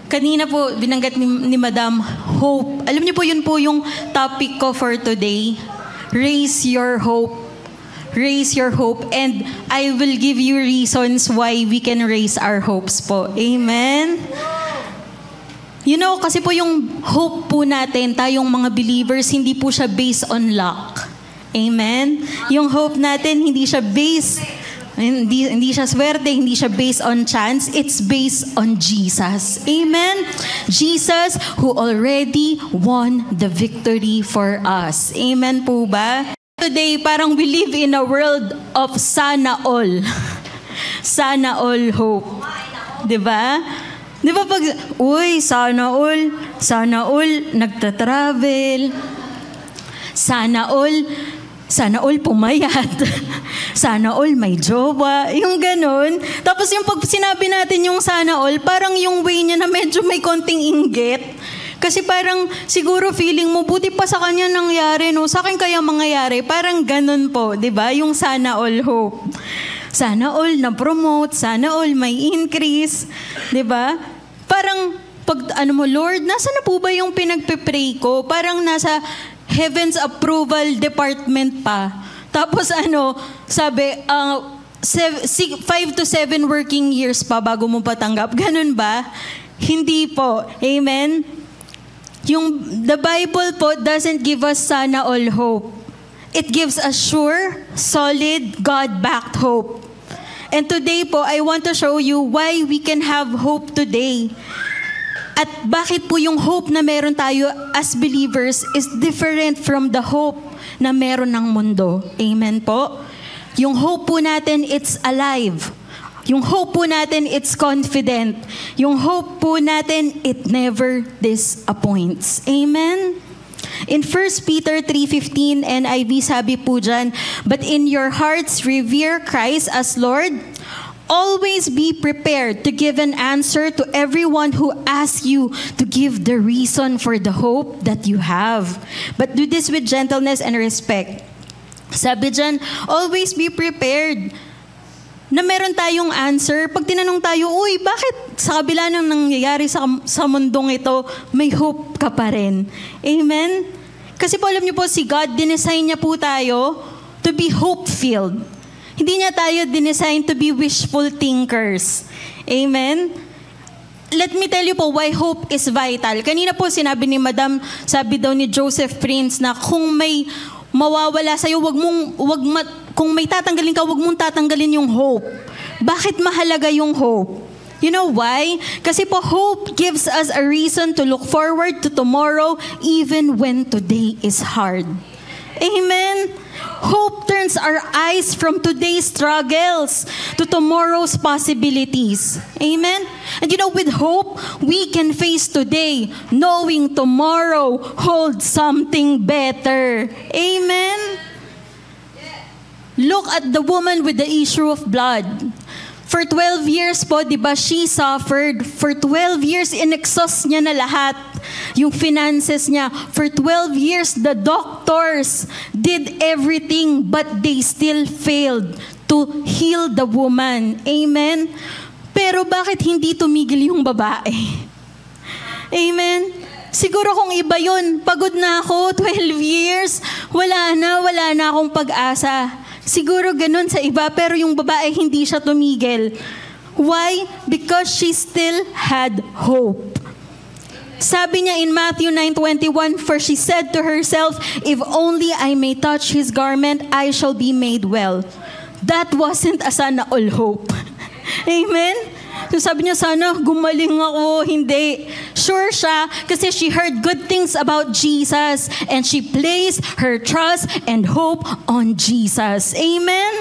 Kanina po, binanggit ni Madam, hope. Alam niyo po, yun po yung topic ko for today. Raise your hope. Raise your hope. And I will give you reasons why we can raise our hopes po. Amen? You know, kasi po yung hope po natin, tayong mga believers, hindi po siya based on luck. Amen? Yung hope natin, hindi siya swerte, hindi siya based on chance. It's based on Jesus. Amen? Jesus who already won the victory for us. Amen po ba? Today, parang we live in a world of sana all. Sana all hope. Diba? Diba pag, sana all nagta-travel. Sana all pumayat. Sana all may jowa. Yung ganun. Tapos yung pag sinabi natin yung sana all, parang yung way niya na medyo may konting inggit. Kasi parang siguro feeling mo, buti pa sa kanya nangyari, no? Sa akin kaya mangyayari. Parang ganun po, di ba? Yung sana all hope. Sana all na-promote, sana all may increase. Di ba? Parang, Lord, nasa na po ba yung pinagpe-pray ko? Parang nasa Heaven's approval department pa. Tapos sabi, 5 to 7 working years pa bago mo patanggap. Ganun ba? Hindi po. Amen? The Bible po doesn't give us sana all hope. It gives us sure, solid, God-backed hope. And today po, I want to show you why we can have hope today. At bakit po yung hope na meron tayo as believers is different from the hope na meron ng mundo. Amen po? Yung hope po natin, it's alive. Yung hope po natin, it's confident. Yung hope po natin, it never disappoints. Amen? In 1 Peter 3:15 NIV sabi po dyan, but in your hearts revere Christ as Lord. Always be prepared to give an answer to everyone who asks you to give the reason for the hope that you have. But do this with gentleness and respect. Sabi dyan, always be prepared na meron tayong answer. Pag tinanong tayo, bakit sa kabila ng nangyayari sa mundong ito, may hope ka pa rin? Amen? Kasi po alam niyo po, si God, dinesign niya po tayo to be hope-filled. Hindi niya tayo dinesign to be wishful thinkers. Amen? Let me tell you po why hope is vital. Kanina po sinabi ni Madam, sabi daw ni Joseph Prince na kung may mawawala sa'yo, kung may tatanggalin ka, wag mong tatanggalin yung hope. Bakit mahalaga yung hope? You know why? Kasi po hope gives us a reason to look forward to tomorrow even when today is hard. Amen? Hope turns our eyes from today's struggles to tomorrow's possibilities. Amen? And with hope, we can face today knowing tomorrow holds something better. Amen? Look at the woman with the issue of blood. For 12 years po, di ba, she suffered. For 12 years, in-exhaust niya na lahat. Yung finances niya. For 12 years, the doctors did everything, but they still failed to heal the woman. Amen? Pero bakit hindi tumigil yung babae? Amen? Siguro kung iba yun, pagod na ako, 12 years, wala na akong pag-asa. Siguro ganun sa iba, pero yung babae hindi siya tumigil. Why? Because she still had hope. Sabi niya in Matthew 9:21, for she said to herself, if only I may touch his garment, I shall be made well. That wasn't a sana all hope. Amen? So sabi niya, sana gumaling ako. Hindi. Sure siya kasi she heard good things about Jesus and she placed her trust and hope on Jesus. Amen?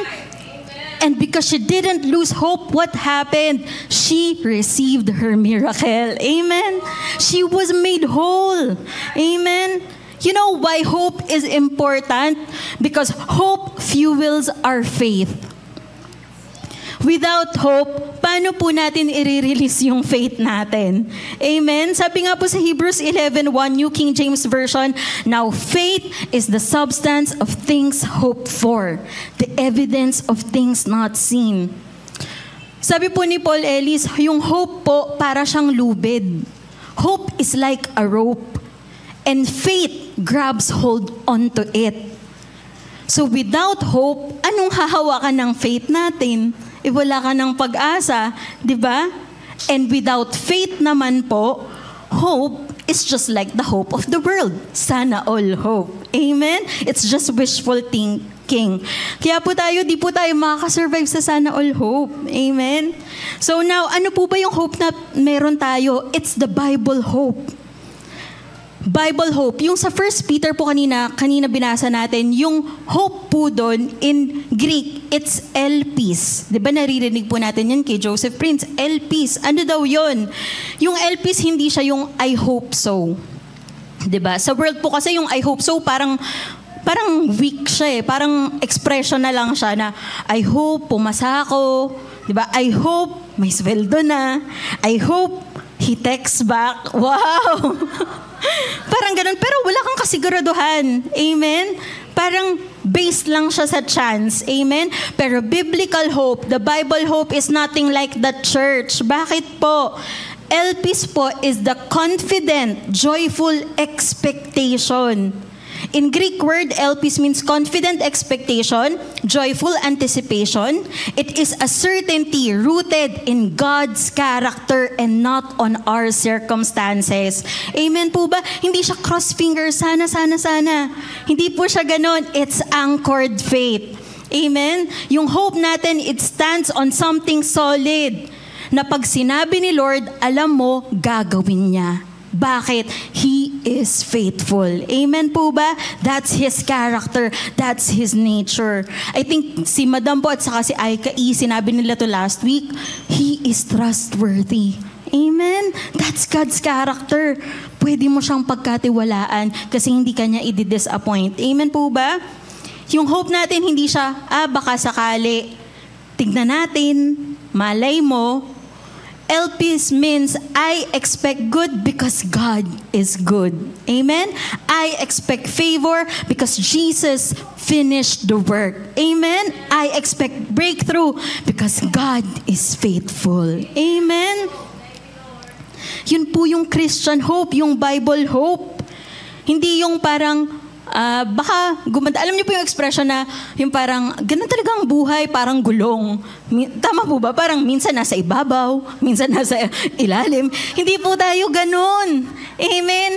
And because she didn't lose hope, what happened? She received her miracle. Amen? She was made whole. Amen? You know why hope is important? Because hope fuels our faith. Without hope, paano po natin i-release yung faith natin? Amen? Sabi nga po sa Hebrews 11:1, New King James Version, now faith is the substance of things hoped for, the evidence of things not seen. Sabi po ni Paul Ellis, yung hope po para siyang lubid. Hope is like a rope, and faith grabs hold onto it. So without hope, anong hahawakan ng faith natin? Wala ka ng pag-asa, di ba? And without faith naman po, hope is just like the hope of the world. Sana all hope. Amen? It's just wishful thinking. Kaya po tayo, di po tayo makakasurvive sa sana all hope. Amen? So now, ano po ba yung hope na meron tayo? It's the Bible hope. Bible hope. Yung sa 1 Peter po kanina binasa natin, yung hope po doon in Greek, it's elpis. Diba naririnig po natin yan kay Joseph Prince? Elpis. Ano daw yun? Yung elpis, hindi siya yung I hope so. Diba? Sa world po kasi yung I hope so, parang weak siya eh. Parang expression na lang siya na, I hope pumasa ako. Diba? I hope may sweldo na. I hope he texts back. Wow! Parang ganun. Pero wala kang kasiguraduhan. Amen? Parang based lang siya sa chance. Amen? Pero biblical hope, the Bible hope is nothing like the church. Bakit po? Elpis po is the confident, joyful expectation. In Greek word, elpis means confident expectation, joyful anticipation. It is a certainty rooted in God's character and not on our circumstances. Amen po ba? Hindi siya cross fingers, sana. Hindi po siya ganon. It's anchored faith. Amen? Yung hope natin, it stands on something solid. Na pag sinabi ni Lord, alam mo, gagawin niya. Bakit? He is faithful. Amen po ba? That's His character. That's His nature. I think si Madam po at saka si Aika E, sinabi nila to last week, He is trustworthy. Amen? That's God's character. Pwede mo siyang pagkatiwalaan kasi hindi ka niya i-disappoint. Amen po ba? Yung hope natin, hindi siya, baka sakali. Tignan natin, malay mo. Elpis means I expect good because God is good. Amen? I expect favor because Jesus finished the work. Amen? I expect breakthrough because God is faithful. Amen? Yun po yung Christian hope, yung Bible hope. Hindi yung parang baka gumanda. Alam niyo po yung expression na yung parang ganun talaga ang buhay, parang gulong. Tama po ba? Parang minsan nasa ibabaw, minsan nasa ilalim. Hindi po tayo ganun. Amen?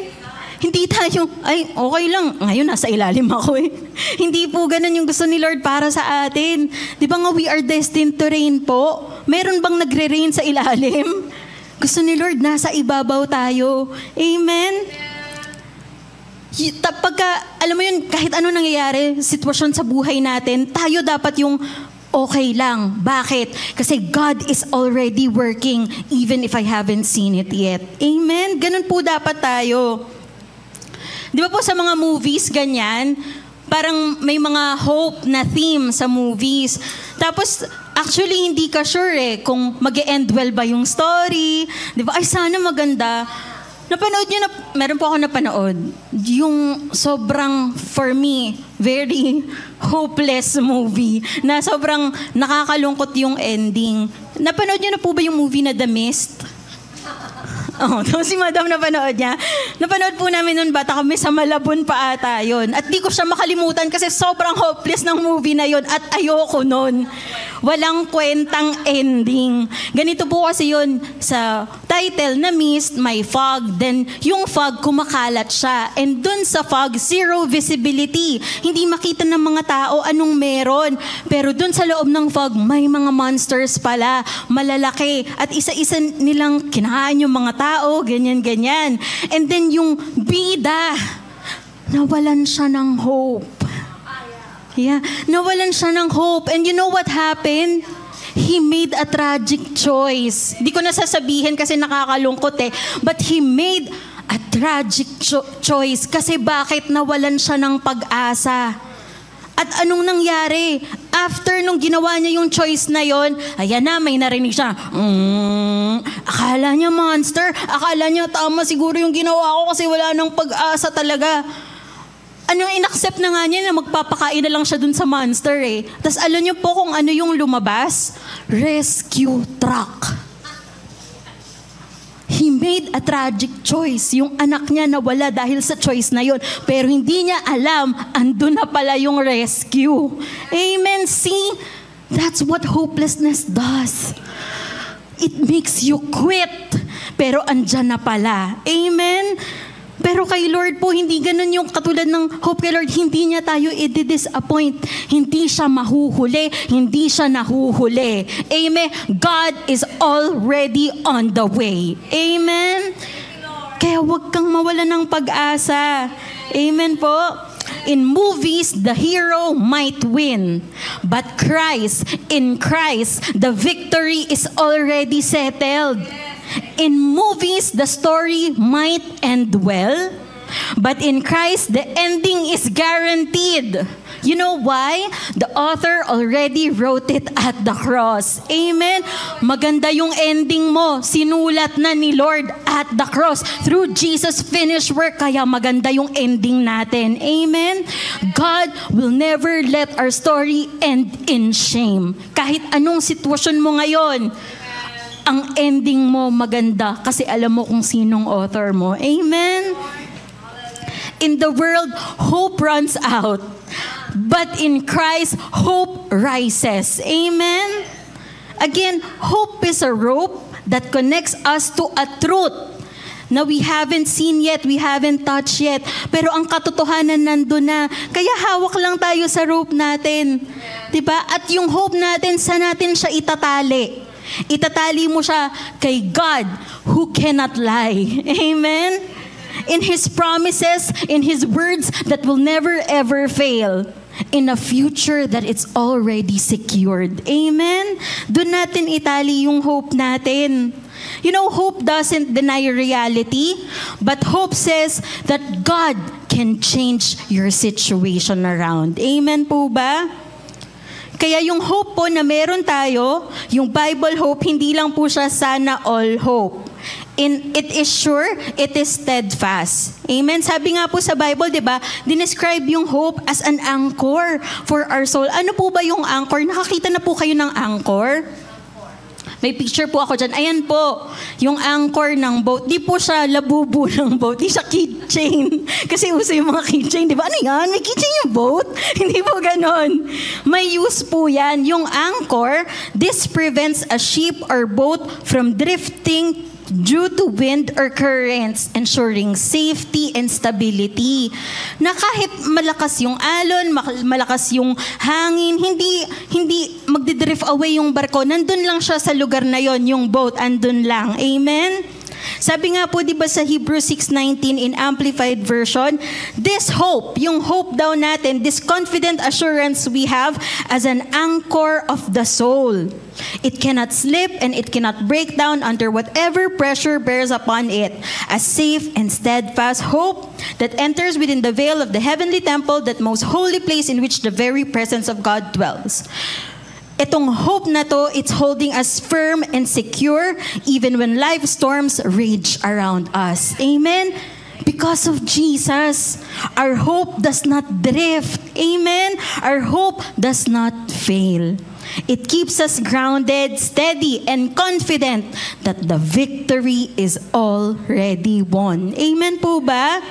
Hindi tayo, ay okay lang, ngayon nasa ilalim ako eh. Hindi po ganun yung gusto ni Lord para sa atin. Di ba nga we are destined to reign po? Meron bang nagre-reign sa ilalim? Gusto ni Lord, nasa ibabaw tayo. Amen? Pagka, alam mo yun, kahit ano nangyayari, sitwasyon sa buhay natin, tayo dapat yung okay lang. Bakit? Kasi God is already working even if I haven't seen it yet. Amen? Ganun po dapat tayo. Di ba po sa mga movies, ganyan, parang may mga hope na theme sa movies. Tapos, actually, hindi ka sure kung mag-e-end well ba yung story. Di ba? Ay, sana maganda. Napanood niyo na, meron po ako napanood, yung sobrang, for me, very hopeless movie, na sobrang nakakalungkot yung ending. Napanood niyo na po ba yung movie na The Mist? Si Madam napanood niya. Napanood po namin noon, bata kami sa Malabon pa ata yun. At di ko siya makalimutan kasi sobrang hopeless ng movie na yun at ayoko noon. Walang kwentang ending. Ganito po kasi yun sa title na Mist, may fog. Then yung fog, kumakalat siya. And dun sa fog, zero visibility. Hindi makita ng mga tao anong meron. Pero dun sa loob ng fog, may mga monsters pala, malalaki. At isa-isa nilang kinahain yung mga tao, ganyan-ganyan. And then yung bida, nawalan siya ng hope. Yeah, nawalan siya ng hope. And you know what happened? He made a tragic choice. Di ko na sasabihin kasi nakakalungkot But he made a tragic choice. Kasi bakit nawalan siya ng pag-asa? At anong nangyari? After nung ginawa niya yung choice na yon, ayan na, may narinig siya. Akala niya monster. Akala niya tama siguro yung ginawa ko kasi wala nang pag-asa talaga. In-accept na nga niya na magpapakain na lang siya dun sa monster Tapos alam niyo po kung ano yung lumabas? Rescue truck. He made a tragic choice. Yung anak niya nawala dahil sa choice na yon. Pero hindi niya alam, andun na pala yung rescue. Amen. See, that's what hopelessness does. It makes you quit. Pero andyan na pala. Amen. Pero kay Lord po, hindi ganun yung katulad ng hope kay Lord. Hindi niya tayo i-disappoint. Hindi siya mahuhuli. Hindi siya nahuhuli. Amen. God is already on the way. Amen. Kaya huwag kang mawala ng pag-asa. Amen po. In movies, the hero might win. But in Christ, the victory is already settled. In movies, the story might end well, but in Christ, the ending is guaranteed. You know why? The author already wrote it at the cross. Amen? Maganda yung ending mo. Sinulat na ni Lord at the cross. Through Jesus' finished work, kaya maganda yung ending natin. Amen? God will never let our story end in shame. Kahit anong sitwasyon mo ngayon, ang ending mo maganda kasi alam mo kung sinong author mo. Amen? In the world, hope runs out. But in Christ, hope rises. Amen? Again, hope is a rope that connects us to a truth na we haven't seen yet, we haven't touched yet. Pero ang katotohanan nandun na. Kaya hawak lang tayo sa rope natin. Diba? At yung hope natin, saan natin siya itatali? Itatali mo siya kay God who cannot lie. Amen? In His promises, in His words that will never ever fail. In a future that it's already secured. Amen? Doon natin itali yung hope natin. You know, hope doesn't deny reality, but hope says that God can change your situation around. Amen po ba? Kaya yung hope po na meron tayo, yung Bible hope, hindi lang po siya sana all hope. It is sure, it is steadfast. Amen? Sabi nga po sa Bible, di ba, dinescribe yung hope as an anchor for our soul. Ano po ba yung anchor? Nakakita na po kayo ng anchor? May picture po ako dyan. Ayan po, yung anchor ng boat. Di po siya labubo ng boat. Di siya keychain. Kasi uso yung mga keychain. Di ba? Ano yan? May keychain yung boat? Hindi po ganon. May use po yan. Yung anchor, this prevents a ship or boat from drifting due to wind or currents, ensuring safety and stability. Na kahit malakas yung alon, malakas yung hangin, hindi magdidrift away yung barko. Nandun lang siya sa lugar na yon, yung boat, andun lang. Amen? Sabi nga po, di ba sa Hebrews 6:19 in Amplified Version, this hope, yung hope daw natin, this confident assurance we have as an anchor of the soul. It cannot slip and it cannot break down under whatever pressure bears upon it. A safe and steadfast hope that enters within the veil of the heavenly temple, that most holy place in which the very presence of God dwells. Itong hope na to, it's holding us firm and secure even when life storms rage around us. Amen? Because of Jesus, our hope does not drift. Amen? Our hope does not fail. It keeps us grounded, steady, and confident that the victory is already won. Amen po ba?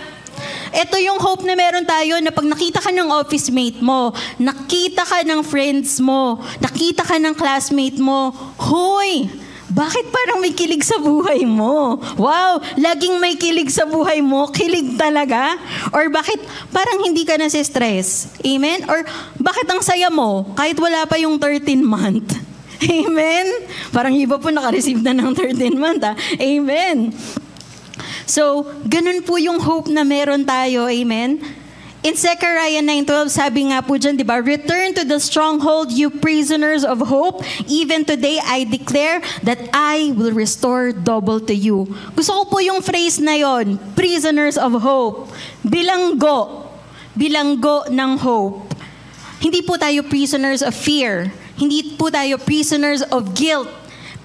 Ito yung hope na meron tayo na pag nakita ka ng office mate mo, nakita ka ng friends mo, nakita ka ng classmate mo, hoy, bakit parang may kilig sa buhay mo? Wow, laging may kilig sa buhay mo, kilig talaga? Or bakit parang hindi ka nasi-stress? Amen? Or bakit ang saya mo kahit wala pa yung 13th month? Amen? Parang iba po naka-receive na ng 13th month. Amen? So, ganun po yung hope na meron tayo. Amen? In Zechariah 9:12, sabi nga po dyan, di ba? Return to the stronghold, you prisoners of hope. Even today, I declare that I will restore double to you. Gusto ko po yung phrase na yon, prisoners of hope. Bilanggo ng hope. Hindi po tayo prisoners of fear. Hindi po tayo prisoners of guilt.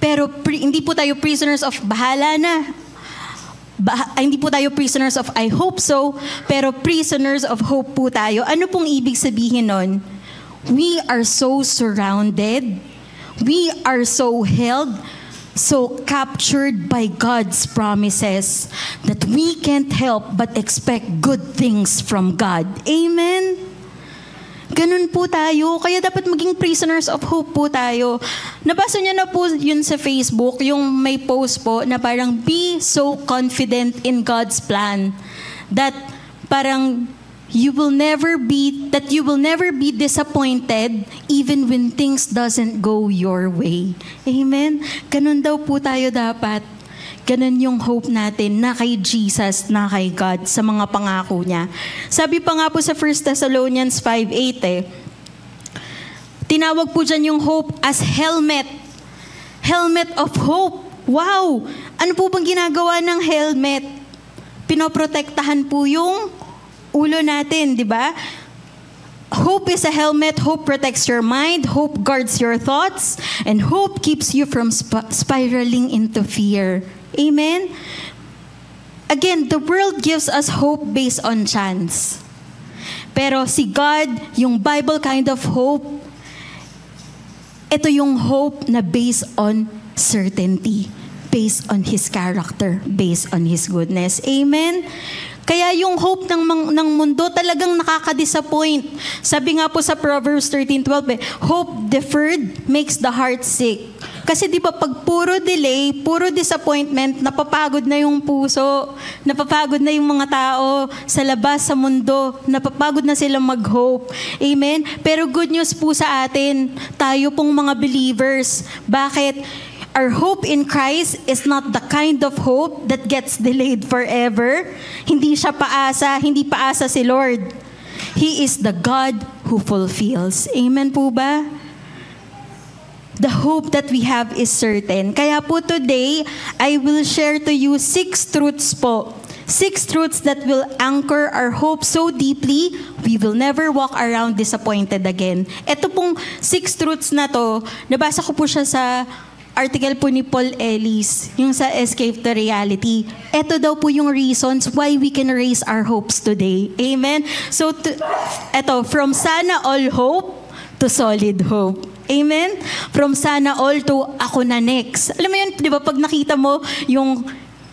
Pero hindi po tayo prisoners of bahala na. Hindi po tayo prisoners of I hope so, pero prisoners of hope po tayo. Ano pong ibig sabihin nun? We are so surrounded, we are so held so captured by God's promises that we can't help but expect good things from God. Amen? Ganun po tayo. Kaya dapat maging prisoners of hope po tayo. Nabasa niyo na po yun sa Facebook, yung may post po na parang be so confident in God's plan that parang you will never be disappointed even when things doesn't go your way. Amen? Ganun daw po tayo dapat. Ganun yung hope natin na kay Jesus, na kay God, sa mga pangako niya. Sabi pa nga po sa 1 Thessalonians 5:8 tinawag po dyan yung hope as helmet. Helmet of hope. Wow! Ano po bang ginagawa ng helmet? Pinoprotektahan po yung ulo natin, di ba? Hope is a helmet. Hope protects your mind. Hope guards your thoughts. And hope keeps you from spiraling into fear. Amen? Again, the world gives us hope based on chance. Pero si God, yung Bible kind of hope, ito yung hope na based on certainty, based on His character, based on His goodness. Amen? Kaya yung hope ng mundo talagang nakaka-disappoint. Sabi nga po sa Proverbs 13:12, hope deferred makes the heart sick. Kasi di ba pag puro delay, puro disappointment, napapagod na yung puso, napapagod na yung mga tao sa labas, sa mundo, napapagod na sila mag-hope. Amen? Pero good news po sa atin, tayo pong mga believers. Bakit? Our hope in Christ is not the kind of hope that gets delayed forever. Hindi siya paasa, hindi paasa si Lord. He is the God who fulfills. Amen po ba? The hope that we have is certain. Kaya po today, I will share to you 6 truths po. 6 truths that will anchor our hope so deeply, we will never walk around disappointed again. Ito pong 6 truths na to, nabasa ko po siya sa article po ni Paul Ellis, yung sa Escape to Reality. Ito daw po yung reasons why we can raise our hopes today. Amen? So, ito, from sana all hope to solid hope. Amen? From sana all to ako na next. Alam mo yun, di ba, pag nakita mo yung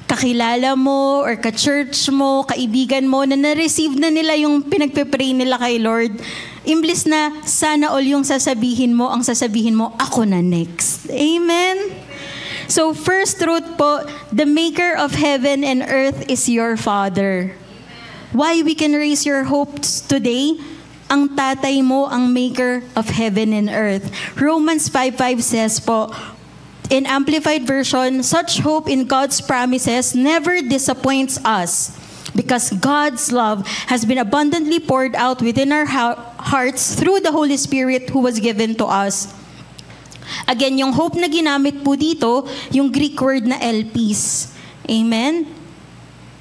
kakilala mo or ka-church mo, kaibigan mo, na na-receive na nila yung pinagpe-pray nila kay Lord, imblis na sana all yung sasabihin mo, ang sasabihin mo, ako na next. Amen? So first truth po, the maker of heaven and earth is your Father. Why we can raise your hopes today? Ang tatay mo, ang maker of heaven and earth. Romans 5:5 says po, in Amplified Version, such hope in God's promises never disappoints us because God's love has been abundantly poured out within our hearts through the Holy Spirit who was given to us. Again, yung hope na ginamit po dito, yung Greek word na elpis. Amen?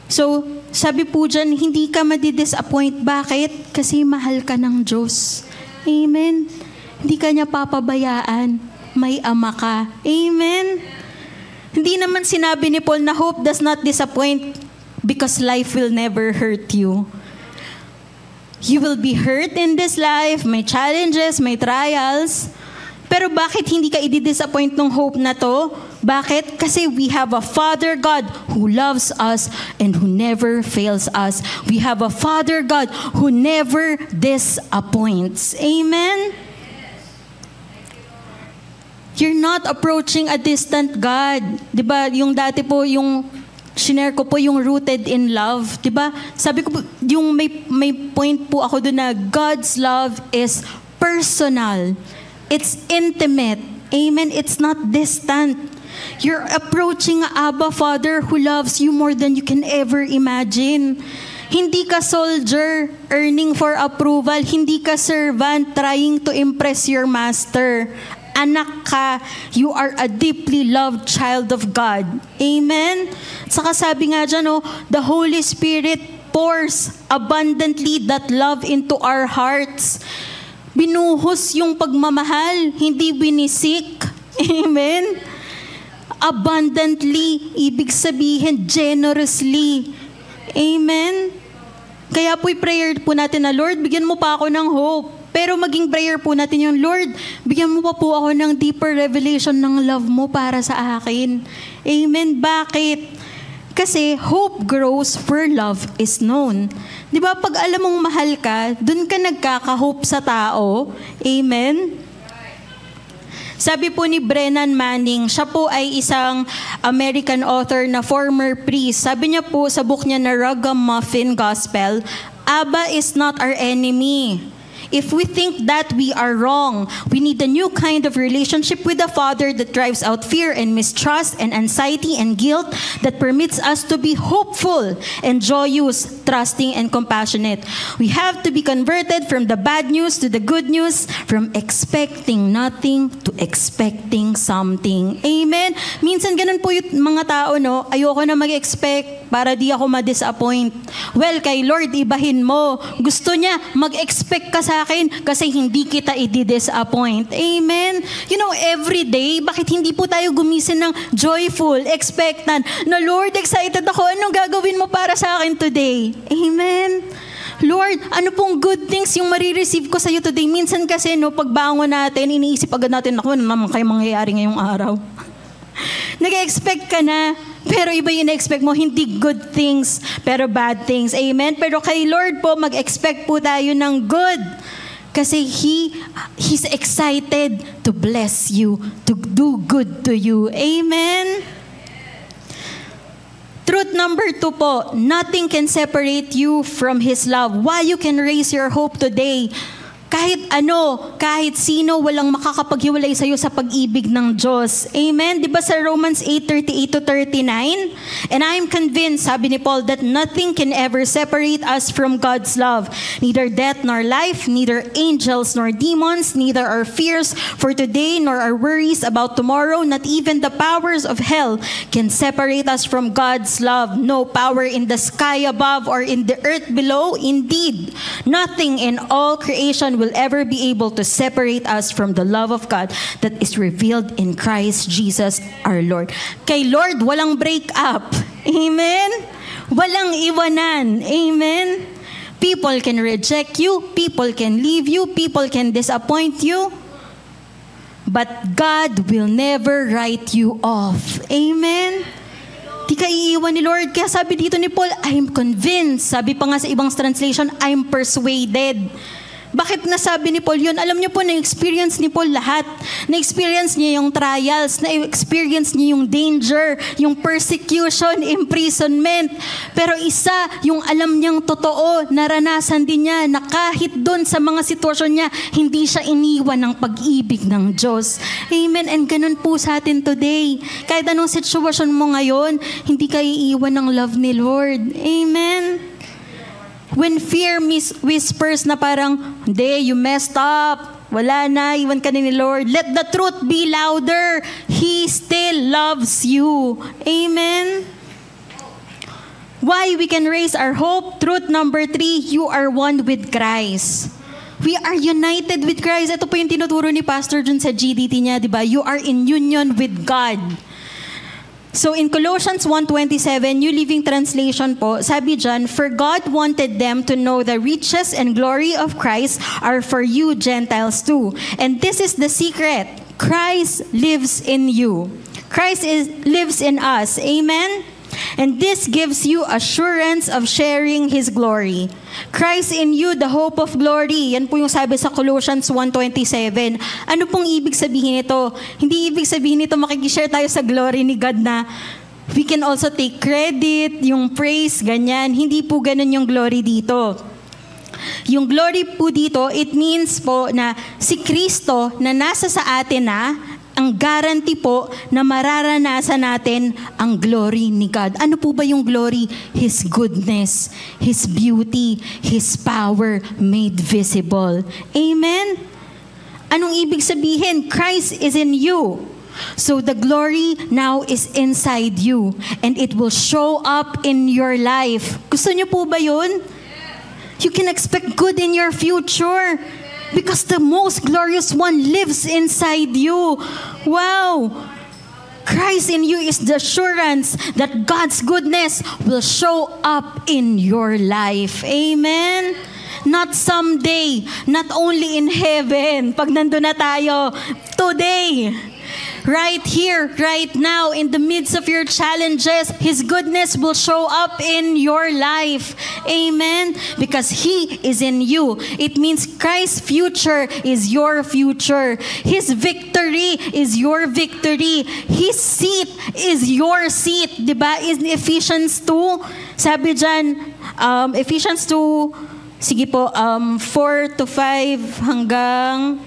So, sabi po dyan, hindi ka madidisappoint. Bakit? Kasi mahal ka ng Diyos. Amen? Hindi ka niya papabayaan. May ama ka. Amen? Hindi naman sinabi ni Paul na hope does not disappoint because life will never hurt you. You will be hurt in this life. May challenges, may trials. Pero bakit hindi ka i-disappoint ng hope na to? Bakit? Kasi we have a Father God who loves us and who never fails us. We have a Father God who never disappoints. Amen? You're not approaching a distant God. Diba, yung dati po, yung shinare ko po yung rooted in love. Diba? Sabi ko po, yung may point po ako doon na God's love is personal. It's intimate. Amen? It's not distant. You're approaching Abba Father who loves you more than you can ever imagine. Hindi ka soldier earning for approval. Hindi ka servant trying to impress your master. Anak ka, you are a deeply loved child of God. Amen? Saka sabi nga dyan, the Holy Spirit pours abundantly that love into our hearts. Binuhos yung pagmamahal, hindi binisik. Amen? Abundantly, ibig sabihin, generously. Amen? Kaya po'y prayer po natin na, Lord, bigyan mo pa ako ng hope. Pero maging prayer po natin yung, Lord, bigyan mo pa po ako ng deeper revelation ng love mo para sa akin. Amen. Bakit? Kasi hope grows where love is known. Di ba, pag alam mong mahal ka, dun ka nagkaka-hope sa tao. Amen? Sabi po ni Brennan Manning, siya po ay isang American author na former priest. Sabi niya po sa book niya na Ragamuffin Gospel, Abba is not our enemy. If we think that, we are wrong. We need a new kind of relationship with the Father that drives out fear and mistrust and anxiety and guilt, that permits us to be hopeful and joyous, trusting and compassionate. We have to be converted from the bad news to the good news, from expecting nothing to expecting something. Amen? Minsan ganun po yung mga tao, no? Ayoko na mag-expect para di ako ma-disappoint. Well, kay Lord, ibahin mo. Gusto niya, mag-expect ka sa akin kasi hindi kita i-disappoint. Amen? You know, every day, bakit hindi po tayo gumising ng joyful, expectant, na Lord, excited ako, anong gagawin mo para sa akin today? Amen? Lord, ano pong good things yung marireceive ko sa iyo today? Minsan kasi, no, pagbangon natin, iniisip agad natin, ako, ano naman kayo mangyayari ngayong araw? Nag-expect ka na, pero iba yung na-expect mo, hindi good things, pero bad things. Amen? Pero kay Lord po, mag-expect po tayo ng good. Kasi He's excited to bless you, to do good to you. Amen? Truth number 2 po, nothing can separate you from His love. Why you can raise your hope today? Kahit ano, kahit sino, walang makakapaghiwalay sa'yo sa pag-ibig ng Diyos. Amen? Di ba sa Romans 8:38-39? And I am convinced, sabi ni Paul, that nothing can ever separate us from God's love. Neither death nor life, neither angels nor demons, neither our fears for today nor our worries about tomorrow, not even the powers of hell can separate us from God's love. No power in the sky above or in the earth below. Indeed, nothing in all creation will ever be able to separate us from the love of God that is revealed in Christ Jesus our Lord. Kay Lord, walang break up. Amen? Walang iwanan. Amen? People can reject you. People can leave you. People can disappoint you. But God will never write you off. Amen? Di ka iiwan ni Lord. Kaya sabi dito ni Paul, I'm convinced. Sabi pa nga sa ibang translation, I'm persuaded. Bakit nasabi ni Paul yun? Alam niyo po, na-experience ni Paul lahat. Na-experience niya yung trials, na-experience niya yung danger, yung persecution, imprisonment. Pero isa, yung alam niyang totoo, naranasan din niya na kahit doon sa mga sitwasyon niya, hindi siya iniwan ng pag-ibig ng Diyos. Amen. And ganun po sa atin today. Kahit anong sitwasyon mo ngayon, hindi ka iiwan ng love ni Lord. Amen. When fear whispers na parang, hindi, you messed up, wala na, iwan ka ni Lord, let the truth be louder. He still loves you. Amen? Why we can raise our hope? Truth number 3, you are one with Christ. We are united with Christ. Ito po yung tinuturo ni Pastor Jun sa GDT niya, di ba? You are in union with God. So in Colossians 1:27, New Living Translation po, sabi dyan, for God wanted them to know the riches and glory of Christ are for you Gentiles too. And this is the secret. Christ lives in you. Christ lives in us. Amen? And this gives you assurance of sharing His glory. Christ in you, the hope of glory. Yan po yung sabi sa Colossians 1:27. Ano pong ibig sabihin nito? Hindi ibig sabihin nito makikishare tayo sa glory ni God na we can also take credit, yung praise, ganyan. Hindi po ganun yung glory dito. Yung glory po dito, it means po na si Kristo na nasa sa atin na, ang guarantee po na mararanasan natin ang glory ni God. Ano po ba yung glory? His goodness, His beauty, His power made visible. Amen? Anong ibig sabihin? Christ is in you. So the glory now is inside you and it will show up in your life. Gusto niyo po ba yun? You can expect good in your future. Because the most glorious one lives inside you. Wow! Christ in you is the assurance that God's goodness will show up in your life. Amen? Not someday, not only in heaven, pag nandun na tayo, today. Right here, right now, in the midst of your challenges, His goodness will show up in your life. Amen? Because He is in you. It means Christ's future is your future. His victory is your victory. His seat is your seat. Diba? In Ephesians 2, sabi dyan, Ephesians 2, sige po, 4 to 5 hanggang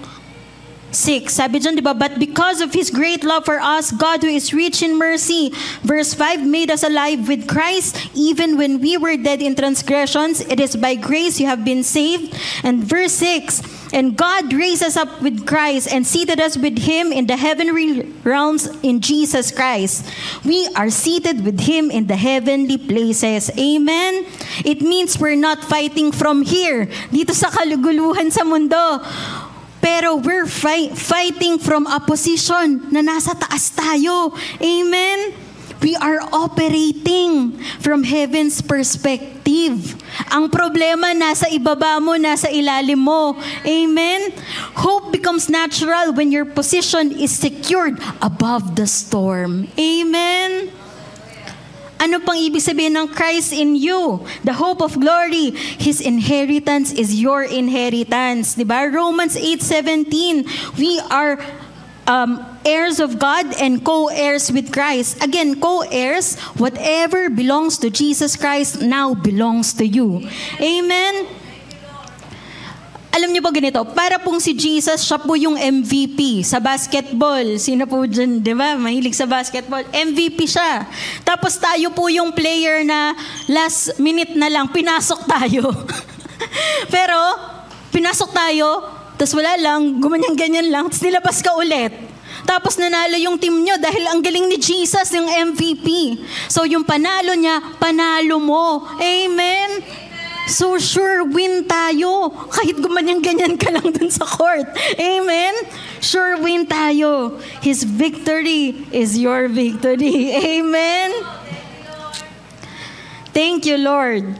6. Sabi dyan, di ba? But because of His great love for us, God who is rich in mercy, verse 5, made us alive with Christ, even when we were dead in transgressions. It is by grace you have been saved. And verse 6, and God raised us up with Christ and seated us with Him in the heavenly realms in Jesus Christ. We are seated with Him in the heavenly places. Amen? It means we're not fighting from here, dito sa kaluguluhan sa mundo. Pero we're fighting from a position na nasa taas tayo. Amen? We are operating from heaven's perspective. Ang problema nasa ibaba mo, nasa ilalim mo. Amen? Hope becomes natural when your position is secured above the storm. Amen? Ano pang ibig sabihin ng Christ in you? The hope of glory. His inheritance is your inheritance. Diba? Romans 8:17. We are heirs of God and co-heirs with Christ. Again, co-heirs, whatever belongs to Jesus Christ now belongs to you. Amen? Alam niyo po ganito, para pong si Jesus, siya po yung MVP sa basketball. Sino po dyan, di ba? Mahilig sa basketball. MVP siya. Tapos tayo po yung player na last minute na lang, pinasok tayo. Pero, pinasok tayo, tapos wala lang, gumanyan-ganyan lang, tapos nilabas ka ulit. Tapos nanalo yung team nyo dahil ang galing ni Jesus, yung MVP. So yung panalo niya, panalo mo. Amen? So sure win tayo. Kahit gumanyan-ganyan ka lang dun sa court. Amen? Sure win tayo. His victory is your victory. Amen? Thank you, Lord.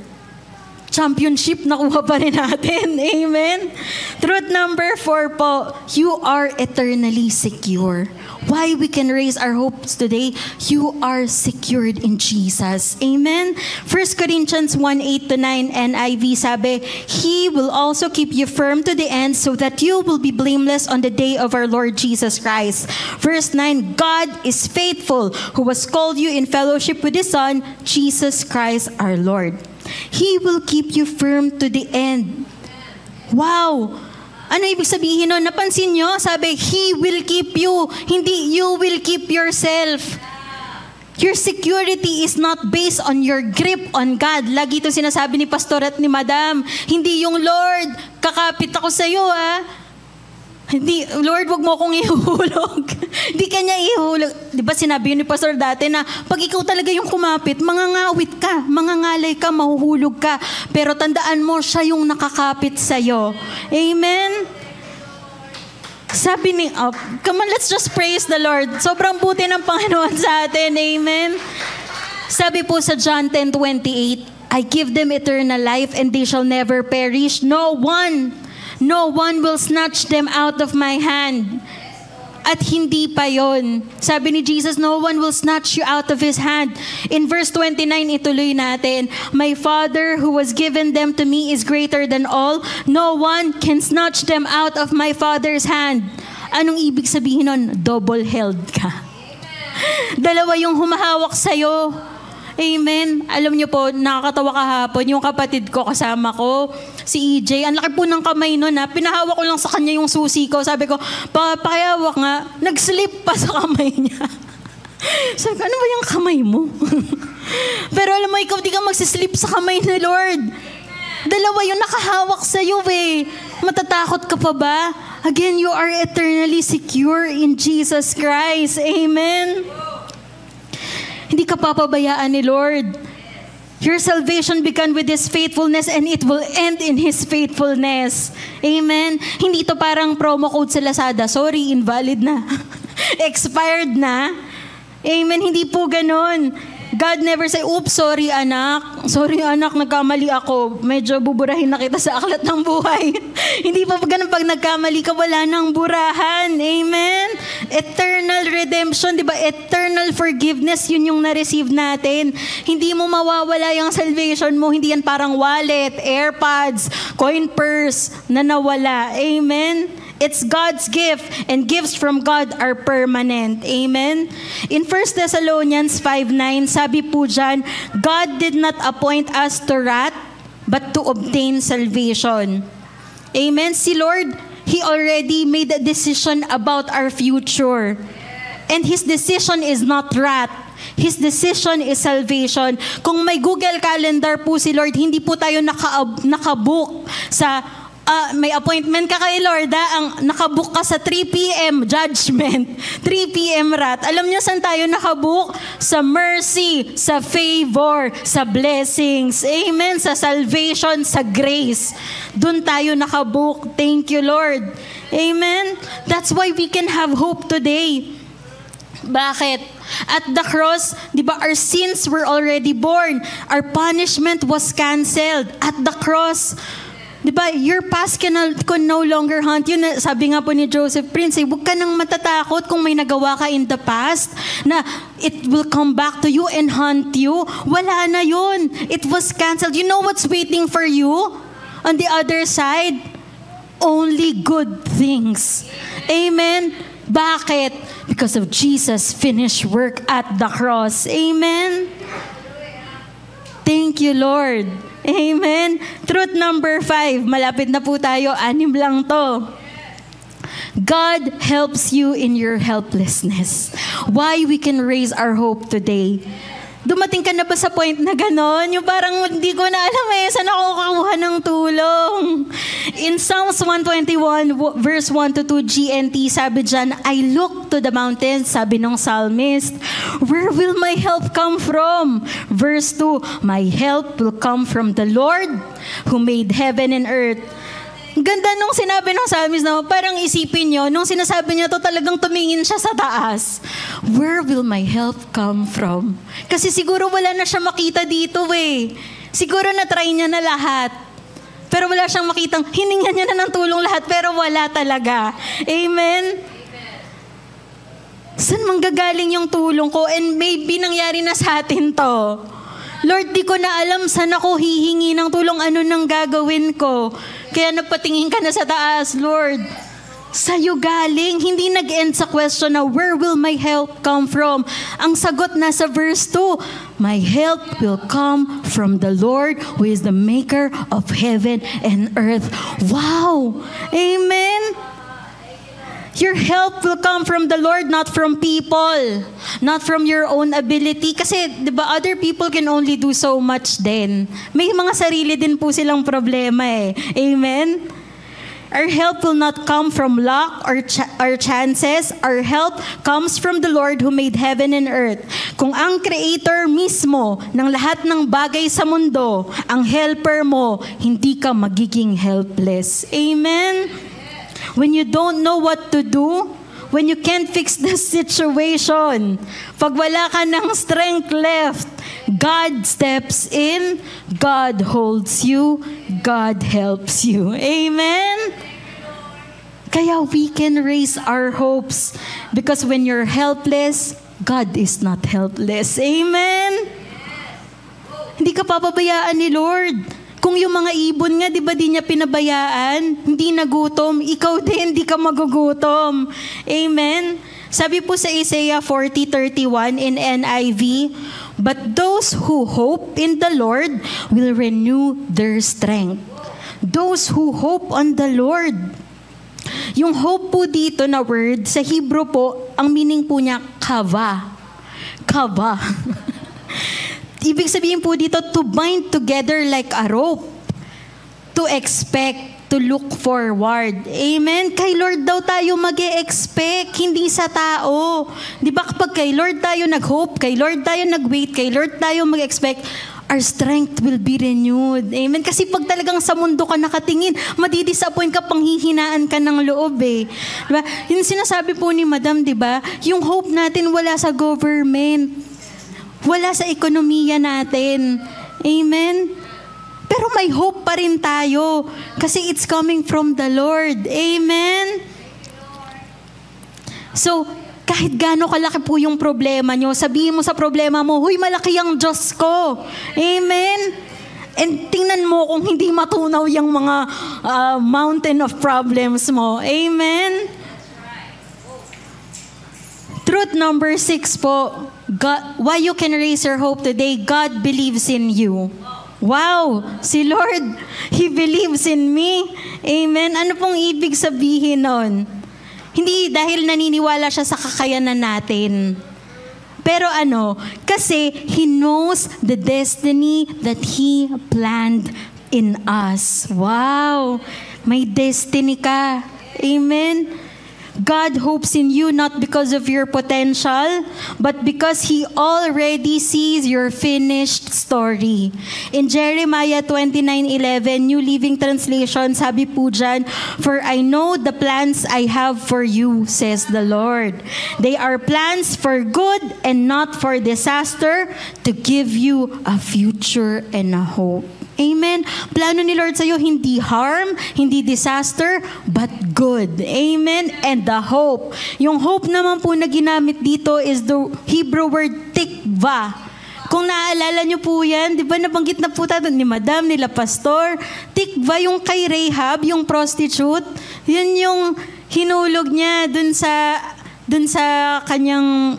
Championship nakuha pa rin natin. Amen? Truth number 4 po, you are eternally secure. Why we can raise our hopes today, you are secured in Jesus. Amen? 1 Corinthians 1:8-9 NIV sabi, He will also keep you firm to the end so that you will be blameless on the day of our Lord Jesus Christ. Verse 9, God is faithful who has called you in fellowship with His Son, Jesus Christ our Lord. He will keep you firm to the end. Wow! Ano ibig sabihin nun? Napansin nyo? Sabi, He will keep you. Hindi you will keep yourself. Your security is not based on your grip on God. Lagi ito sinasabi ni Pastor at ni Madam. Hindi yung Lord, kakapit ako sa iyo Hindi, Lord, wag mo akong ihulog. Hindi ka niya ihulog. Di ba sinabi yun ni Pastor dati na pag ikaw talaga yung kumapit, mangangawit ka, mangangalay ka, mahuhulog ka. Pero tandaan mo, siya yung nakakapit sa'yo. Amen? Sabi ni, come on, let's just praise the Lord. Sobrang buti ng Panginoon sa atin. Amen? Sabi po sa John 10:28, I give them eternal life and they shall never perish. No one will snatch them out of my hand. At hindi pa yon. Sabi ni Jesus, no one will snatch you out of His hand. In verse 29, ituloy natin, My Father who has given them to me is greater than all. No one can snatch them out of my Father's hand. Anong ibig sabihin nun? Double-held ka. Dalawa yung humahawak sa'yo. Amen. Alam niyo po, nakakatawa kahapon, yung kapatid ko kasama ko, si EJ, ang laki po ng kamay nun pinahawak ko lang sa kanya yung susi ko. Sabi ko, pakihawak nga, nag-slip pa sa kamay niya. Sabi ko, ano ba yung kamay mo? Pero alam mo, ikaw di ka magsislip sa kamay ni Lord. Dalawa yung nakahawak sa'yo Matatakot ka pa ba? Again, you are eternally secure in Jesus Christ. Amen. Hindi ka papabayaan ni Lord. Your salvation began with His faithfulness and it will end in His faithfulness. Amen? Hindi ito parang promo code sa Lazada. Sorry, invalid na. Expired na. Amen? Hindi po ganon. God never say, oops, sorry anak. Sorry anak, nagkamali ako. Medyo buburahin na kita sa aklat ng buhay. Hindi pa ganun pag nagkamali ka, wala nang burahan. Amen? Eternal redemption, di ba? Eternal forgiveness, yun yung na-receive natin. Hindi mo mawawala yung salvation mo. Hindi yan parang wallet, AirPods, coin purse na nawala. Amen? It's God's gift, and gifts from God are permanent. Amen? In 1 Thessalonians 5:9, sabi po dyan, God did not appoint us to wrath, but to obtain salvation. Amen? Si Lord, He already made a decision about our future. And His decision is not wrath. His decision is salvation. Kung may Google Calendar po si Lord, hindi po tayo nakabook sa may appointment ka kay Lord, ang nakabook ka sa 3 p.m. judgment, 3 p.m. wrath. Alam niyo saan tayo nakabook? Sa mercy, sa favor, sa blessings. Amen? Sa salvation, sa grace. Doon tayo nakabook. Thank you, Lord. Amen? That's why we can have hope today. Bakit? At the cross, di ba, our sins were already borne. Our punishment was canceled. At the cross, di ba, your past can no longer haunt you. Sabi nga po ni Joseph Prince, huwag ka nang matatakot kung may nagawa ka in the past na it will come back to you and haunt you. Wala na yun. It was canceled. You know what's waiting for you on the other side? Only good things. Amen? Bakit? Because of Jesus' finished work at the cross. Amen? Thank you, Lord. Amen. Truth number 5. Malapit na po tayo. 6 lang to. God helps you in your helplessness. Why we can raise our hope today. Dumating ka na ba sa point na ganon? Yung parang hindi ko na alam saan ako kukuha ng tulong. In Psalms 121 verse 1-2 GNT, sabi dyan, I look to the mountains, sabi ng psalmist, where will my help come from? Verse 2, my help will come from the Lord who made heaven and earth. Ganda nung sinabi ng psalmist na parang isipin nyo, nung sinasabi niya to talagang tumingin siya sa taas. Where will my help come from? Kasi siguro wala na siya makita dito Siguro na-try niya na lahat. Pero wala siyang makitang, hiningan niya na ng tulong lahat, pero wala talaga. Amen? Saan manggagaling yung tulong ko? And maybe nangyari na sa atin to. Lord, di ko na alam saan ako hihingi ng tulong, ano nang gagawin ko. Kaya napatingin ka na sa taas, Lord. Sa'yo galing. Hindi nag-end sa question na, where will my help come from? Ang sagot na sa verse 2, my help will come from the Lord who is the maker of heaven and earth. Wow! Amen! Your help will come from the Lord, not from people. Not from your own ability. Kasi, di ba, other people can only do so much din. May mga sarili din po silang problema Amen? Our help will not come from luck or chances. Our help comes from the Lord who made heaven and earth. Kung ang Creator mismo ng lahat ng bagay sa mundo, ang helper mo, hindi ka magiging helpless. Amen? When you don't know what to do, when you can't fix the situation, pag wala ka ng strength left, God steps in, God holds you, God helps you. Amen? Kaya we can raise our hopes because when you're helpless, God is not helpless. Amen? Hindi ka papabayaan ni Lord. Kung yung mga ibon nga, di ba di niya pinabayaan? Hindi nagutom. Ikaw din, di ka magugutom. Amen? Sabi po sa Isaiah 40:31 in NIV, but those who hope in the Lord will renew their strength. Those who hope on the Lord. Yung hope po dito na word, sa Hebrew po, ang meaning po niya, kava. Kava. Ibig sabihin po dito, to bind together like a rope. To expect, to look forward. Amen? Kay Lord daw tayo mag-e-expect, hindi sa tao. Di ba kapag kay Lord tayo nag-hope, kay Lord tayo nag-wait, kay Lord tayo mag-expect, our strength will be renewed. Amen? Kasi pag talagang sa mundo ka nakatingin, madidisappoint ka, panghihinaan ka ng loob Diba? Yung sinasabi po ni Madam, diba? Yung hope natin wala sa government. Wala sa ekonomiya natin. Amen? Pero may hope pa rin tayo kasi it's coming from the Lord. Amen? So, kahit gaano kalaki po yung problema nyo, sabihin mo sa problema mo, huy, malaki ang Diyos ko. Amen? And tingnan mo kung hindi matunaw yung mga mountain of problems mo. Amen? Truth number 6 po, God, why you can raise your hope today, God believes in you. Wow! Si Lord, He believes in me. Amen? Ano pong ibig sabihin nun? Hindi dahil naniniwala siya sa kakayanan natin. Pero kasi He knows the destiny that He planned in us. Wow! May destiny ka. Amen? God hopes in you not because of your potential, but because He already sees your finished story. In Jeremiah 29:11, New Living Translation, sabi po dyan, "For I know the plans I have for you, says the Lord. They are plans for good and not for disaster, to give you a future and a hope." Amen. Plano ni Lord sa'yo, hindi harm, hindi disaster, but good. Amen. And the hope. Yung hope naman po na ginamit dito is the Hebrew word tikva. Kung naaalala nyo po yan, di ba nabanggit na po tayo ni Madam, nila Pastor, tikva yung kay Rahab, yung prostitute, yun yung hinulog niya dun sa kanyang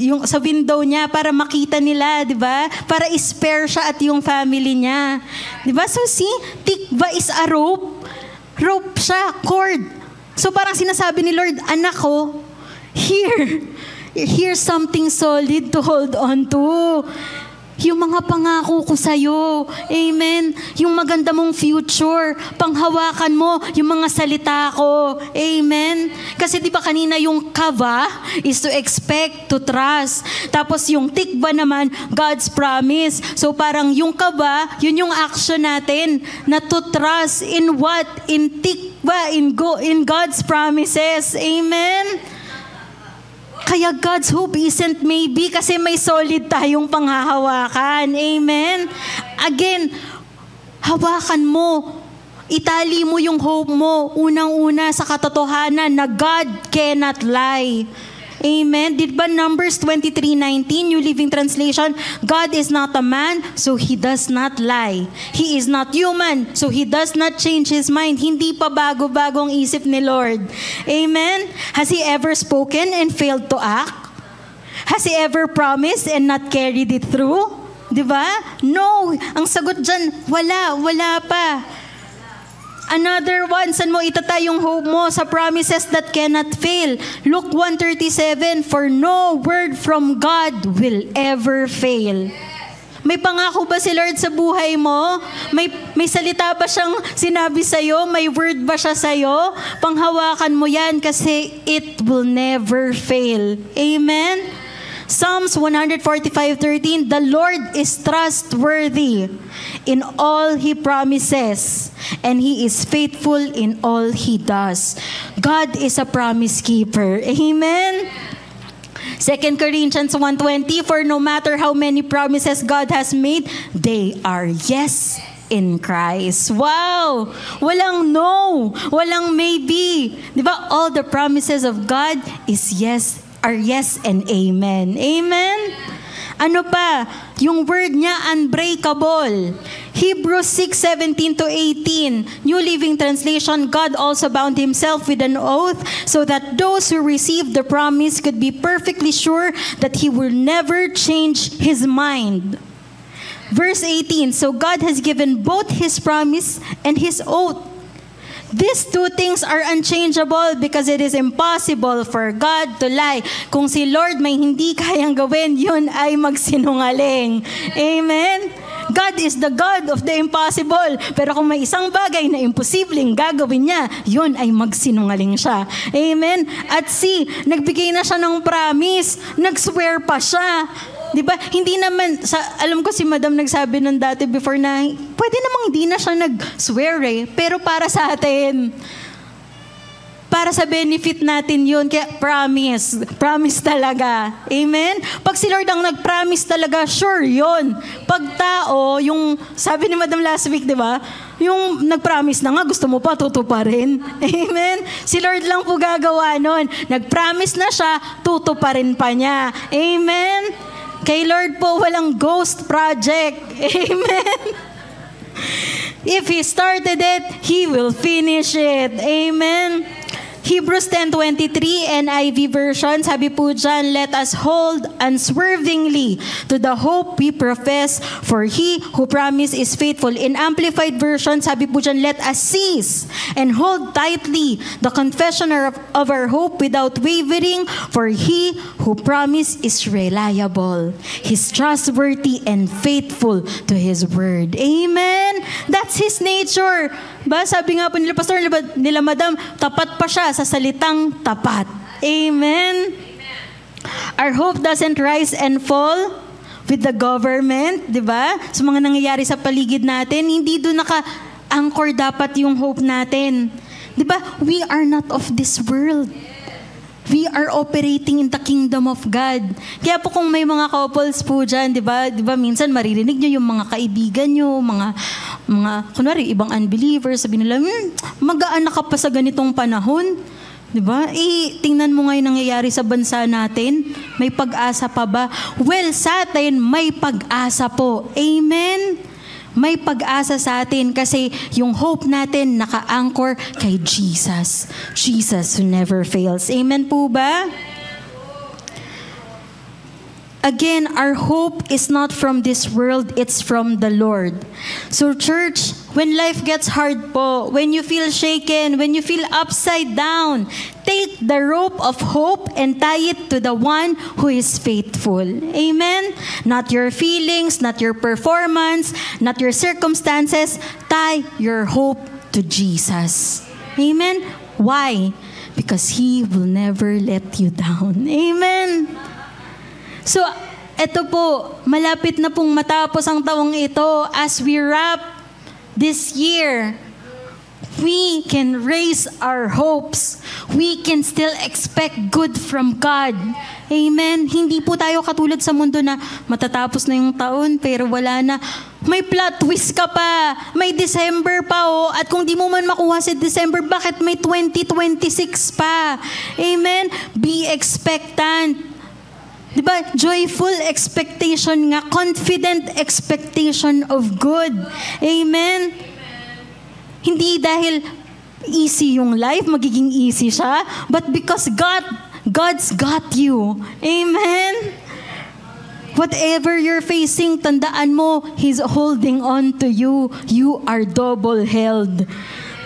yung sa window niya para makita nila, 'di ba? Para spare siya at yung family niya. 'Di ba? So tikva is a rope. Rope siya, cord. So parang sinasabi ni Lord, anak ko, here's something solid to hold on to. Yung mga pangako ko sa'yo. Amen. Yung maganda mong future. Panghawakan mo yung mga salita ko. Amen. Kasi di ba kanina yung kava is to expect, to trust. Tapos yung tikba naman, God's promise. So parang yung kava, yun yung action natin na to trust in what? In tikba, in God's promises. Amen. Kaya God's hope isn't maybe kasi may solid tayong panghahawakan. Amen? Again, hawakan mo. Itali mo yung hope mo. Unang-una sa katotohanan na God cannot lie. Amen? Di ba Numbers 23:19, New Living Translation, God is not a man, so He does not lie. He is not human, so He does not change His mind. Hindi pa bago-bagong isip ni Lord. Amen? Has He ever spoken and failed to act? Has He ever promised and not carried it through? Di ba? No. Ang sagot dyan, wala pa. Another one, saan mo itatay yung hope mo? Sa promises that cannot fail. Luke 1:37, "For no word from God will ever fail." May pangako ba si Lord sa buhay mo? May salita ba siyang sinabi sa'yo? May word ba siya sa'yo? Panghawakan mo yan kasi it will never fail. Amen? Psalms 145:13, "The Lord is trustworthy in all He promises, and He is faithful in all He does." God is a promise keeper. Amen? 2 Corinthians 1:20, "For no matter how many promises God has made, they are yes in Christ." Wow! Walang no, walang maybe. Di ba? All the promises of God are yes and amen. Amen? Ano pa? Yung word niya, unbreakable. Hebrews 6:17-18, New Living Translation, "God also bound Himself with an oath so that those who received the promise could be perfectly sure that He will never change His mind." Verse 18, "So God has given both His promise and His oath. These two things are unchangeable because it is impossible for God to lie." Kung si Lord may hindi kayang gawin, yun ay magsinungaling. Amen? God is the God of the impossible. Pero kung may isang bagay na imposibleng gagawin niya, yun ay magsinungaling siya. Amen? At nagbigay na siya ng promise. Nag-swear pa siya. Di ba? Hindi naman, alam ko si Madam nagsabi nun dati before na, pwede namang hindi na siya nag-swear pero para sa atin, para sa benefit natin yun. Kaya promise talaga. Amen? Pag si Lord ang nag-promise talaga, sure yun. Pag tao, yung sabi ni Madam last week, di ba? Yung nag-promise na nga, gusto mo pa, tutuparin. Amen? Si Lord lang po gagawa nun. Nag-promise na siya, tutuparin pa niya. Amen? Kay Lord po, walang ghost project. Amen? If He started it, He will finish it. Amen? Hebrews 10:23 NIV version, sabi po dyan, let us hold unswervingly to the hope we profess, for He who promised is faithful. In Amplified version, sabi po dyan, let us seize and hold tightly the confession of our hope without wavering, for He who promised is reliable. He's trustworthy and faithful to His word. Amen? That's His nature. Ba, sabi nga po nila, Pastor, nila Madam, tapat pa siya sa salitang tapat. Amen? Our hope doesn't rise and fall with the government, di ba? Sa mga nangyayari sa paligid natin, hindi doon naka-anchor dapat yung hope natin. Di ba? We are not of this world. We are operating in the kingdom of God. Kaya po kung may mga couples po dyan, di ba minsan maririnig nyo yung mga kaibigan nyo, mga kunwari, ibang unbelievers, sabi nila, magaan na ka pa sa ganitong panahon. Di ba? Tingnan mo ngayon nangyayari sa bansa natin. May pag-asa pa ba? Well, sa atin, may pag-asa po. Amen? May pag-asa sa atin kasi yung hope natin naka-anchor kay Jesus. Jesus who never fails. Amen po ba? Again, our hope is not from this world, it's from the Lord. So church, when life gets hard po, when you feel shaken, when you feel upside down, take the rope of hope and tie it to the one who is faithful. Amen? Not your feelings, not your performance, not your circumstances. Tie your hope to Jesus. Amen? Why? Because He will never let you down. Amen? So, eto po, malapit na pong matapos ang taong ito. As we wrap this year, we can raise our hopes. We can still expect good from God. Amen? Hindi po tayo katulad sa mundo na matatapos na yung taon pero wala na. May plot twist ka pa. May December pa oh. At kung di mo man makuha si December, bakit may 2026 pa? Amen? Be expectant. Diba? Joyful expectation nga. Confident expectation of good. Amen? Hindi dahil easy yung life, magiging easy siya, but because God's got you. Amen? Whatever you're facing, tandaan mo, He's holding on to you. You are double-held.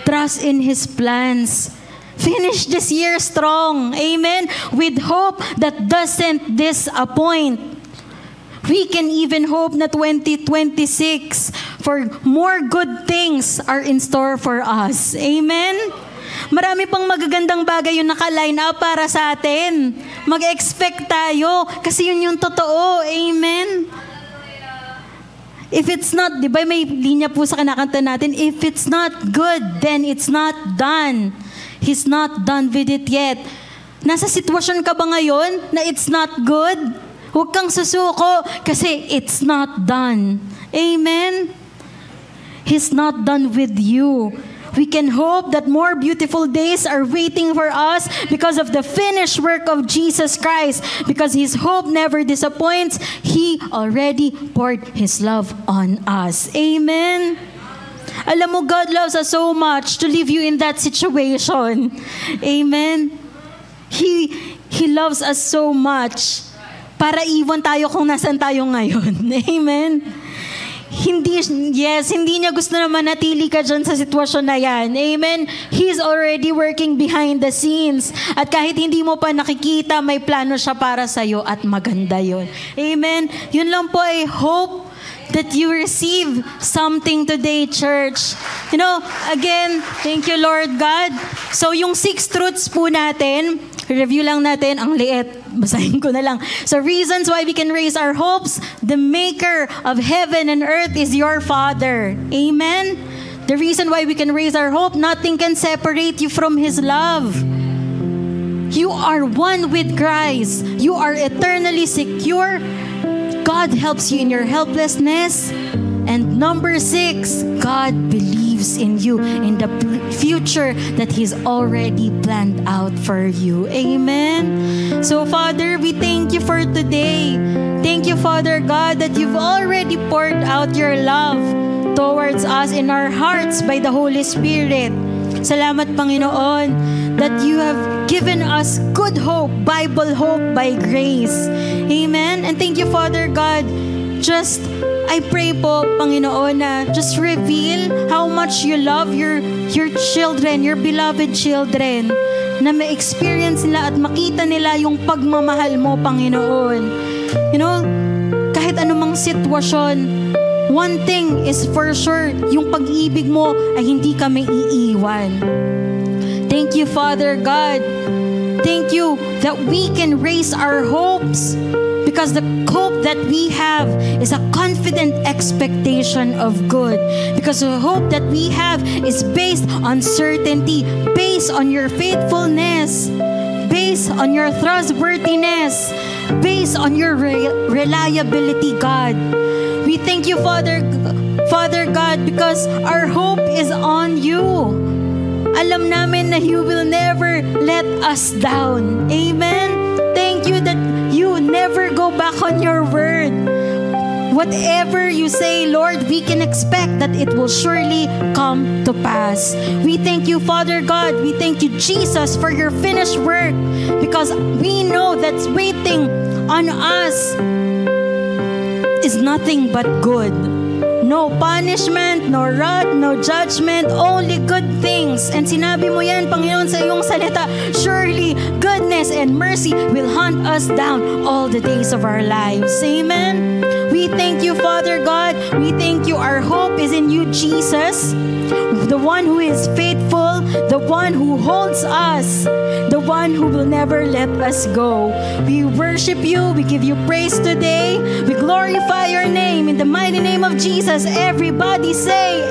Trust in His plans. Finish this year strong. Amen? With hope that doesn't disappoint. We can even hope na 2026 for more good things are in store for us. Amen? Marami pang magagandang bagay yung naka-line up para sa atin. Mag-expect tayo kasi yun yung totoo. Amen? If it's not, di ba may linya po sa kinakanta natin, if it's not good, then it's not done. He's not done with it yet. Nasa sitwasyon ka ba ngayon na it's not good? Huwag kang susuko kasi it's not done. Amen? He's not done with you. We can hope that more beautiful days are waiting for us because of the finished work of Jesus Christ. Because His hope never disappoints. He already poured His love on us. Amen? Alam mo, God loves us so much to leave you in that situation. Amen? He loves us so much para iwan tayo kung nasan tayo ngayon. Amen? Hindi niya gusto na manatili ka dyan sa sitwasyon na yan. Amen? He's already working behind the scenes. At kahit hindi mo pa nakikita, may plano siya para sa'yo at maganda yun. Amen? Yun lang po ay hope that you receive something today, church. You know, again, thank you, Lord God. So, yung 6 truths po natin, review lang natin, ang liit. Basahin ko na lang. So, reasons why we can raise our hopes. The maker of heaven and earth is your Father. Amen? The reason why we can raise our hope, nothing can separate you from His love. You are one with Christ. You are eternally secure. God helps you in your helplessness. And number 6, God believes in you, in the future that He's already planned out for you. Amen. So, Father, we thank you for today. Thank you, Father God, that you've already poured out your love towards us in our hearts by the Holy Spirit. Salamat, Panginoon, that you have given us good hope, Bible hope by grace. Amen. And thank you, Father God. I pray po, Panginoon, na just reveal how much you love your children, your beloved children, na ma-experience nila at makita nila yung pagmamahal mo, Panginoon. You know, kahit anumang sitwasyon, one thing is for sure, yung pag-ibig mo ay hindi kami iiwan. Thank you, Father God. Thank you that we can raise our hopes, because the hope that we have is a confident expectation of good. Because the hope that we have is based on certainty, based on your faithfulness, based on your trustworthiness, based on your reliability, God. We thank you, Father God, because our hope is on you. Alam namin na you will never let us down. Amen? Thank you that you never go back on your word. Whatever you say, Lord, we can expect that it will surely come to pass. We thank you, Father God. We thank you, Jesus, for your finished work, because we know that waiting on us is nothing but good. No punishment, no wrath, no judgment, only good things. And sinabi mo yan, Panginoon, sa iyong salita, surely goodness and mercy will hunt us down all the days of our lives. Amen. We thank you, Father God. We thank you. Our hope is in you, Jesus, the one who is faithful, the one who holds us, the one who will never let us go. We worship you. We give you praise today. We glorify your name. In the mighty name of Jesus, everybody say